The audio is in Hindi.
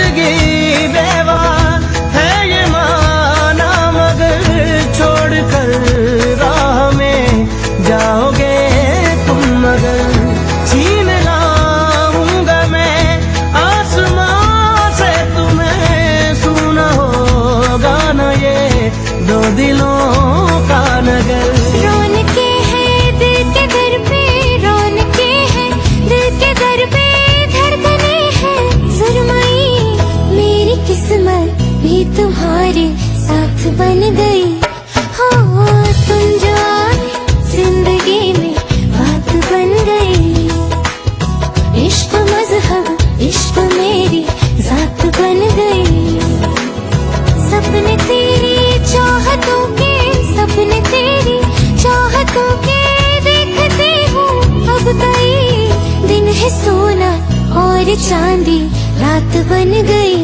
जिंदगी बेवा है ये माना, मगर छोड़ कर राह में जाओगे तुम, मगर छीन लाऊंगा मैं आसमां से तुम्हें, सुना होगा न ये दो दिलों का नगर। रौनके हैं दिल के दर पे, रौनके हैं दिल के दर पे, धड़कने हैं सुरमई, मेरी किस्मत भी तुम्हारे साथ बन गई। हो तुम जो आए जिंदगी में बात बन गई, इश्क मजहब इश्क मेरी जात बन गई। सपने तेरी चाहतों के, सपने तेरी चाहतों के देखते हूँ अब कई दिन है, सोना और चांदी रात बन गई।